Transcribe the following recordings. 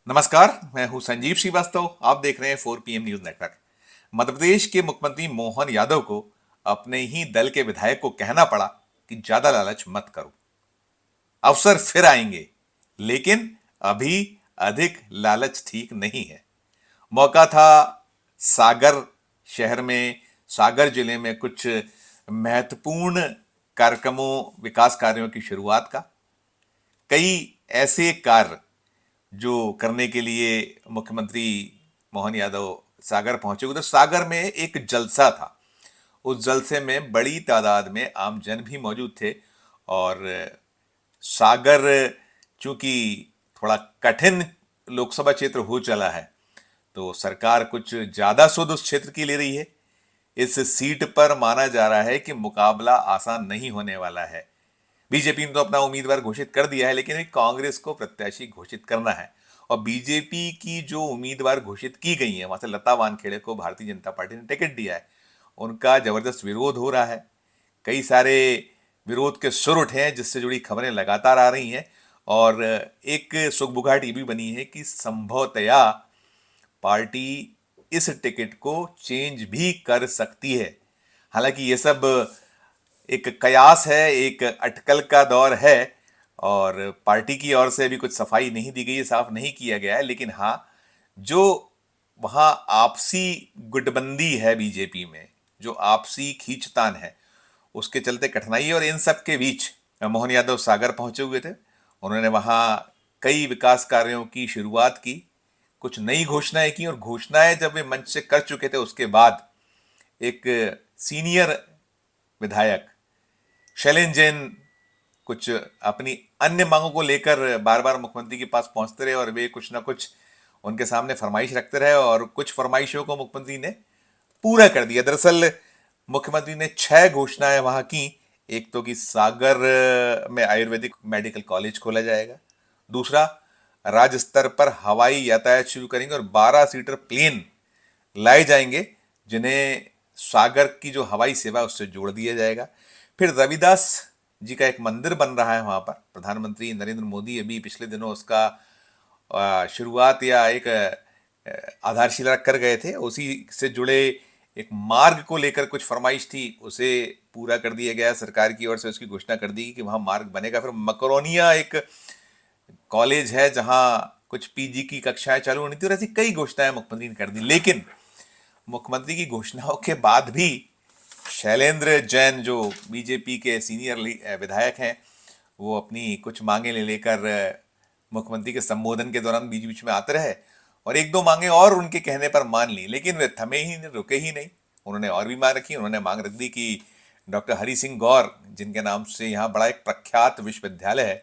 नमस्कार, मैं हूं संजीव श्रीवास्तव। आप देख रहे हैं 4 PM news network. Madhya Pradesh के मुख्यमंत्री मोहन यादव को अपने ही दल के विधायक को कहना पड़ा कि ज्यादा लालच मत करो, अवसर फिर आएंगे, लेकिन अभी अधिक लालच ठीक नहीं है। मौका था सागर शहर में, सागर जिले में कुछ महत्वपूर्ण कार्यक्रमों, विकास कार्यों की शुरुआत का। कई ऐसे कार्य जो करने के लिए मुख्यमंत्री मोहन यादव सागर पहुंचे हुए थे। सागर में एक जलसा था, उस जलसे में बड़ी तादाद में आमजन भी मौजूद थे। और सागर चूंकि थोड़ा कठिन लोकसभा क्षेत्र हो चला है, तो सरकार कुछ ज्यादा सुध उस क्षेत्र की ले रही है। इस सीट पर माना जा रहा है कि मुकाबला आसान नहीं होने वाला है। बीजेपी ने तो अपना उम्मीदवार घोषित कर दिया है, लेकिन अभी कांग्रेस को प्रत्याशी घोषित करना है। और बीजेपी की जो उम्मीदवार घोषित की गई है, वहां से लता वानखेड़े को भारतीय जनता पार्टी ने टिकट दिया है, उनका जबरदस्त विरोध हो रहा है। कई सारे विरोध के सुर उठे हैं, जिससे जुड़ी खबरें लगातार आ रही हैं। और एक सुगबुगाहट ये भी बनी है कि संभवतया पार्टी इस टिकट को चेंज भी कर सकती है। हालांकि ये सब एक कयास है, एक अटकल का दौर है, और पार्टी की ओर से भी कुछ सफाई नहीं दी गई है, साफ नहीं किया गया है। लेकिन हाँ, जो वहां आपसी गुटबंदी है बीजेपी में, जो आपसी खींचतान है, उसके चलते कठिनाई है। और इन सब के बीच मोहन यादव सागर पहुंचे हुए थे। उन्होंने वहां कई विकास कार्यों की शुरुआत की, कुछ नई घोषणाएं की। और घोषणाएं जब वे मंच से कर चुके थे, उसके बाद एक सीनियर विधायक शैलेंद्र जैन कुछ अपनी अन्य मांगों को लेकर बार बार मुख्यमंत्री के पास पहुंचते रहे, और वे कुछ ना कुछ उनके सामने फरमाइश रखते रहे, और कुछ फरमाइशों को मुख्यमंत्री ने पूरा कर दिया। दरअसल मुख्यमंत्री ने 6 घोषणाएं वहां की। एक तो कि सागर में आयुर्वेदिक मेडिकल कॉलेज खोला जाएगा। दूसरा, राज्य स्तर पर हवाई यातायात शुरू करेंगे और 12 सीटर प्लेन लाए जाएंगे, जिन्हें सागर की जो हवाई सेवा है उससे जोड़ दिया जाएगा। फिर रविदास जी का एक मंदिर बन रहा है वहां पर। प्रधानमंत्री नरेंद्र मोदी अभी पिछले दिनों उसका शुरुआत या एक आधारशिला रख कर गए थे। उसी से जुड़े एक मार्ग को लेकर कुछ फरमाइश थी, उसे पूरा कर दिया गया। सरकार की ओर से उसकी घोषणा कर दी कि वहां मार्ग बनेगा। फिर मकरोनिया एक कॉलेज है जहां कुछ पीजी की कक्षाएं चालू होनी थी, और ऐसी कई घोषणाएं मुख्यमंत्री ने कर दी। लेकिन मुख्यमंत्री की घोषणाओं के बाद भी शैलेंद्र जैन, जो बीजेपी के सीनियर विधायक हैं, वो अपनी कुछ मांगे ले लेकर मुख्यमंत्री के संबोधन के दौरान बीच बीच में आते रहे, और एक दो मांगे और उनके कहने पर मान ली। लेकिन वे थमे ही नहीं, रुके ही नहीं। उन्होंने और भी मांग रखी। उन्होंने मांग रख दी कि डॉक्टर हरि सिंह गौर, जिनके नाम से यहाँ बड़ा एक प्रख्यात विश्वविद्यालय है,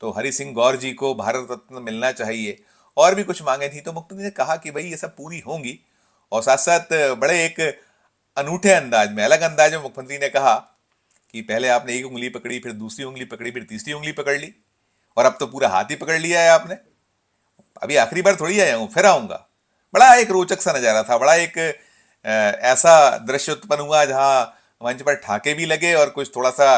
तो हरि सिंह गौर जी को भारत रत्न मिलना चाहिए। और भी कुछ मांगे थी। तो मुख्यमंत्री ने कहा कि भाई ये सब पूरी होंगी। और साथ साथ बड़े एक अनूठे अंदाज में, अलग अंदाज में मुख्यमंत्री ने कहा कि पहले आपने एक उंगली पकड़ी, फिर दूसरी उंगली पकड़ी, फिर तीसरी उंगली पकड़ ली, और अब तो पूरा हाथ ही पकड़ लिया है आपने। अभी आखिरी बार थोड़ी आया हूं, फिर आऊंगा। बड़ा एक रोचक सा नजारा था। बड़ा एक ऐसा दृश्य उत्पन्न हुआ जहां मंच पर ठाके भी लगे, और कुछ थोड़ा सा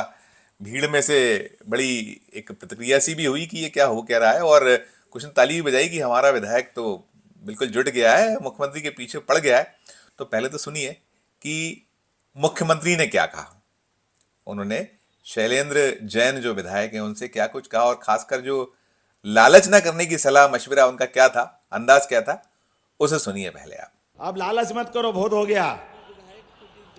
भीड़ में से बड़ी एक प्रतिक्रिया सी भी हुई कि ये क्या हो क्या रहा है। और कुछ ने ताली भी बजाई कि हमारा विधायक तो बिल्कुल जुट गया है, मुख्यमंत्री के पीछे पड़ गया है। तो पहले तो सुनिए कि मुख्यमंत्री ने क्या कहा। उन्होंने शैलेंद्र जैन जो विधायक हैं उनसे क्या कुछ कहा, और खासकर जो लालच ना करने की सलाह मशवरा उनका क्या था, अंदाज क्या था, उसे सुनिए पहले आप। अब लालच मत करो, बहुत हो गया।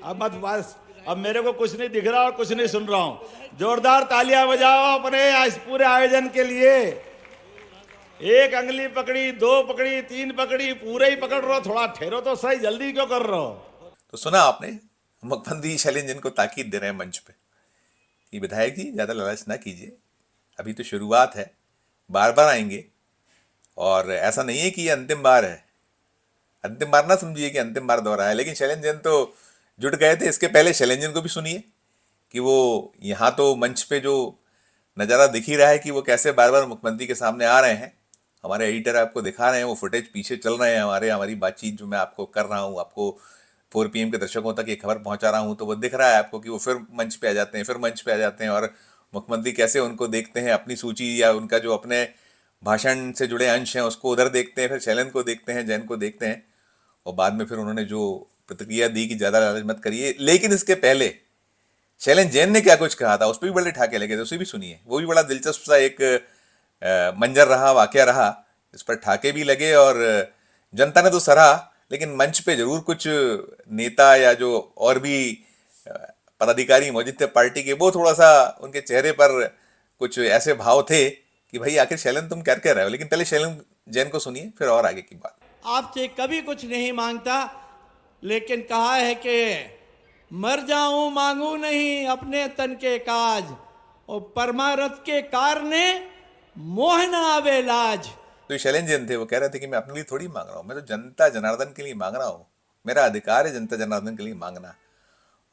अब मत बस, अब मेरे को कुछ नहीं दिख रहा और कुछ नहीं सुन रहा हूं। जोरदार तालियां बजाओ अपने इस पूरे आयोजन के लिए। एक अंगली पकड़ी, दो पकड़ी, तीन पकड़ी, पूरे ही पकड़ रहे हो। थोड़ा ठहरो तो सही, जल्दी क्यों कर रहे हो? तो सुना आपने, मुख्यमंत्री शैलेंद्र जैन को ताकीद दे रहे हैं मंच पे कि विधायक जी ज्यादा लालच ना कीजिए, अभी तो शुरुआत है, बार बार आएंगे, और ऐसा नहीं है कि ये अंतिम बार है। अंतिम बार ना समझिए कि अंतिम बार दोहरा है। लेकिन शैलेंद्र जैन तो जुट गए थे। इसके पहले शैलेंद्र जैन को भी सुनिए कि वो यहाँ तो मंच पे जो नज़ारा दिख ही रहा है कि वो कैसे बार बार मुख्यमंत्री के सामने आ रहे हैं। हमारे एडिटर आपको दिखा रहे हैं, वो फुटेज पीछे चल रहे हैं हमारी बातचीत जो मैं आपको कर रहा हूँ, आपको 4 PM के दर्शकों तक ये खबर पहुंचा रहा हूँ। तो वो दिख रहा है आपको कि वो फिर मंच पे आ जाते हैं, फिर मंच पे आ जाते हैं, और मुख्यमंत्री कैसे उनको देखते हैं, अपनी सूची या उनका जो अपने भाषण से जुड़े अंश हैं उसको उधर देखते हैं, फिर शैलेंद्र को देखते हैं, जैन को देखते हैं, और बाद में फिर उन्होंने जो प्रतिक्रिया दी कि ज़्यादा लालच मत करिए। लेकिन इसके पहले शैलेंद्र जैन ने क्या कुछ कहा था, उस पर भी बड़े ठाके लगे थे, उसे भी सुनिए। वो भी बड़ा दिलचस्प सा एक मंजर रहा, वाकया रहा। इस पर ठाके भी लगे और जनता ने तो सराहा, लेकिन मंच पे जरूर कुछ नेता या जो और भी पदाधिकारी मौजूद थे पार्टी के, वो थोड़ा सा उनके चेहरे पर कुछ ऐसे भाव थे कि भाई आखिर शैलेंद्र तुम क्या कह रहे हो। लेकिन पहले शैलेंद्र जैन को सुनिए, फिर और आगे की बात। आपसे कभी कुछ नहीं मांगता, लेकिन कहा है कि मर जाऊं मांगू नहीं अपने तन के काज, और परमारथ के कारणे मोह न आवे लाज। तो ये शैलेंद्र जैन थे, वो कह रहे थे कि मैं अपने लिए थोड़ी मांग रहा हूँ, मैं तो जनता जनार्दन के लिए मांग रहा हूँ। मेरा अधिकार है जनता जनार्दन के लिए मांगना,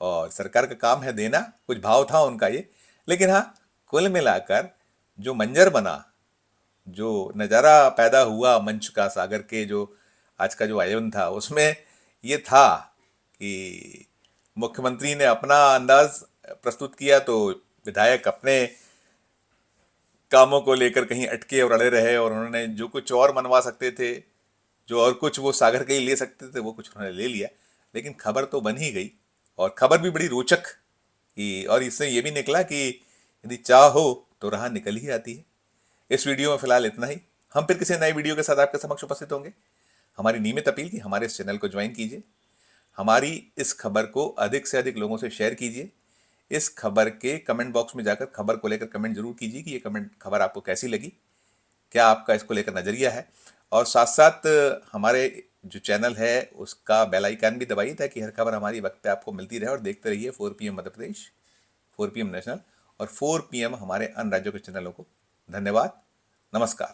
और सरकार का काम है देना। कुछ भाव था उनका ये। लेकिन हाँ, कुल मिलाकर जो मंजर बना, जो नज़ारा पैदा हुआ मंच का, सागर के जो आज का जो आयोजन था, उसमें ये था कि मुख्यमंत्री ने अपना अंदाज प्रस्तुत किया, तो विधायक अपने कामों को लेकर कहीं अटके और अड़े रहे, और उन्होंने जो कुछ और मनवा सकते थे, जो और कुछ वो सागर के लिए ले सकते थे, वो कुछ उन्होंने ले लिया। लेकिन खबर तो बन ही गई, और खबर भी बड़ी रोचक कि, और इससे ये भी निकला कि यदि चाह हो तो राह निकल ही आती है। इस वीडियो में फिलहाल इतना ही। हम फिर किसी नए वीडियो के साथ आपके समक्ष उपस्थित होंगे। हमारी नियमित अपील कि हमारे इस चैनल को ज्वाइन कीजिए, हमारी इस खबर को अधिक से अधिक लोगों से शेयर कीजिए। इस खबर के कमेंट बॉक्स में जाकर खबर को लेकर कमेंट जरूर कीजिए कि ये खबर आपको कैसी लगी, क्या आपका इसको लेकर नज़रिया है। और साथ साथ हमारे जो चैनल है उसका बेल आइकन भी दबाइए, ताकि हर खबर हमारी वक्त पे आपको मिलती रहे। और देखते रहिए 4 PM Madhya Pradesh, 4 PM national और 4 PM हमारे अन्य राज्यों के चैनलों को। धन्यवाद, नमस्कार।